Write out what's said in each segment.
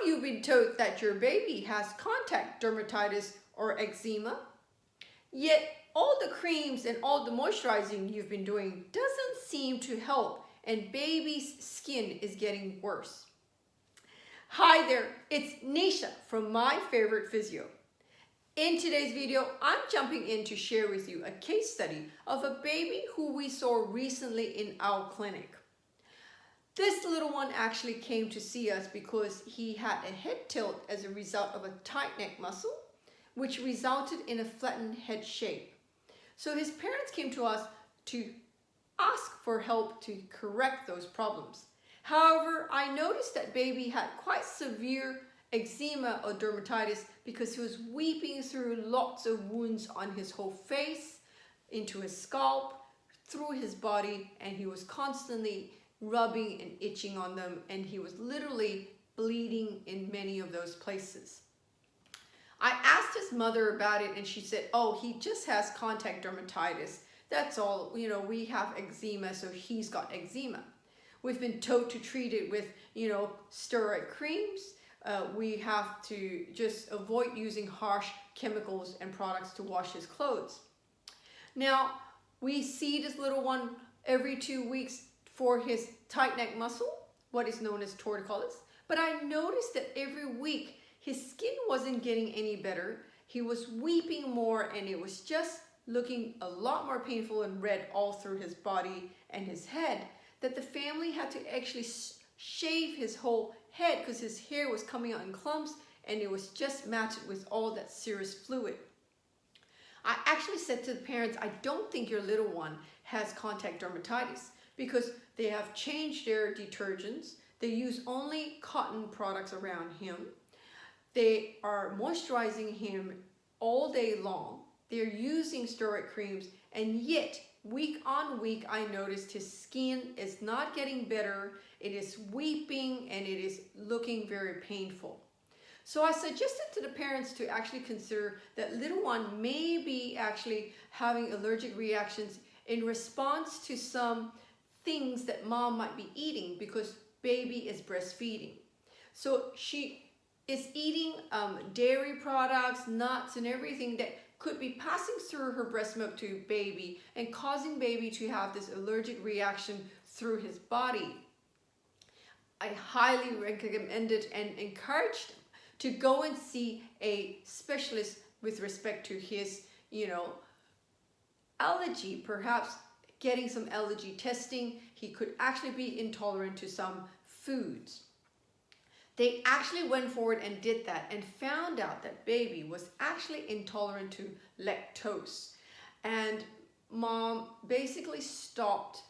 you been told that your baby has contact dermatitis or eczema? Yet all the creams and all the moisturizing you've been doing doesn't seem to help, and baby's skin is getting worse. Hi there, it's Neesha from My Favorite Physio. In today's video, I'm jumping in to share with you a case study of a baby who we saw recently in our clinic. This little one actually came to see us because he had a head tilt as a result of a tight neck muscle, which resulted in a flattened head shape. So his parents came to us to ask for help to correct those problems. However, I noticed that baby had quite severe eczema or dermatitis because he was weeping through lots of wounds on his whole face, into his scalp, through his body, and he was constantly rubbing and itching on them, and he was literally bleeding in many of those places. I asked his mother about it, and she said, oh, he just has contact dermatitis. That's all, we have eczema, so he's got eczema. We've been told to treat it with, steroid creams. We have to just avoid using harsh chemicals and products to wash his clothes. Now, we see this little one every 2 weeks for his tight neck muscle, what is known as torticollis. But I noticed that every week his skin wasn't getting any better. He was weeping more, and it was just looking a lot more painful and red all through his body and his head, that the family had to actually shave his whole head because his hair was coming out in clumps and it was just matted with all that serous fluid. I actually said to the parents, I don't think your little one has contact dermatitis because they have changed their detergents. They use only cotton products around him. They are moisturizing him all day long. They're using steroid creams, and yet week on week I noticed his skin is not getting better. It is weeping and it is looking very painful. So I suggested to the parents to actually consider that little one may be actually having allergic reactions in response to some things that mom might be eating because baby is breastfeeding. So she is eating dairy products, nuts, and everything that could be passing through her breast milk to baby and causing baby to have this allergic reaction through his body. I highly recommended and encouraged him to go and see a specialist with respect to his, allergy, perhaps getting some allergy testing. He could actually be intolerant to some foods. They actually went forward and did that and found out that baby was actually intolerant to lactose. And mom basically stopped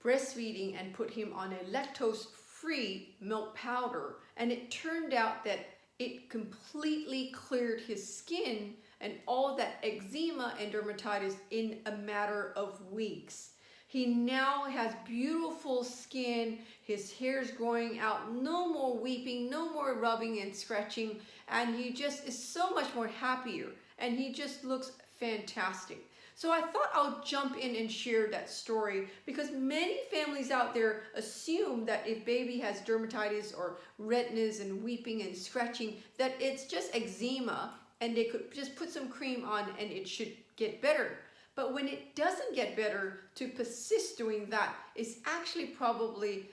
breastfeeding and put him on a lactose-free milk powder. And it turned out that it completely cleared his skin and all that eczema and dermatitis in a matter of weeks. He now has beautiful skin, his hair's growing out, no more weeping, no more rubbing and scratching, and he just is so much more happier, and he just looks fantastic. So I thought I'll jump in and share that story because many families out there assume that if baby has dermatitis or redness and weeping and scratching, that it's just eczema and they could just put some cream on and it should get better. But when it doesn't get better, to persist doing that is actually probably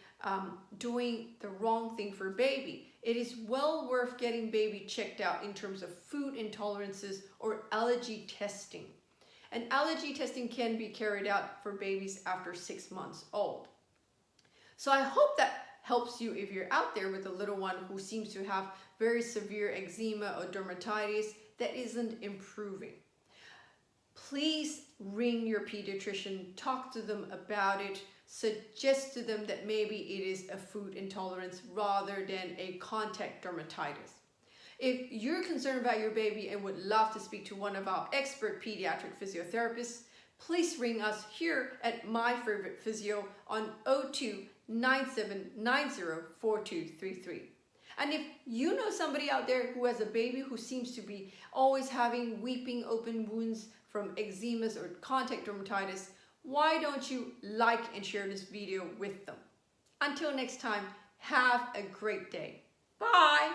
doing the wrong thing for baby. It is well worth getting baby checked out in terms of food intolerances or allergy testing. And allergy testing can be carried out for babies after 6 months old. So I hope that helps you if you're out there with a little one who seems to have very severe eczema or dermatitis that isn't improving. Please ring your pediatrician, talk to them about it, suggest to them that maybe it is a food intolerance rather than a contact dermatitis. If you're concerned about your baby and would love to speak to one of our expert pediatric physiotherapists, please ring us here at My Favorite Physio on 02-9790-4233. And if you know somebody out there who has a baby who seems to be always having weeping open wounds from eczemas or contact dermatitis, why don't you like and share this video with them? Until next time, have a great day. Bye!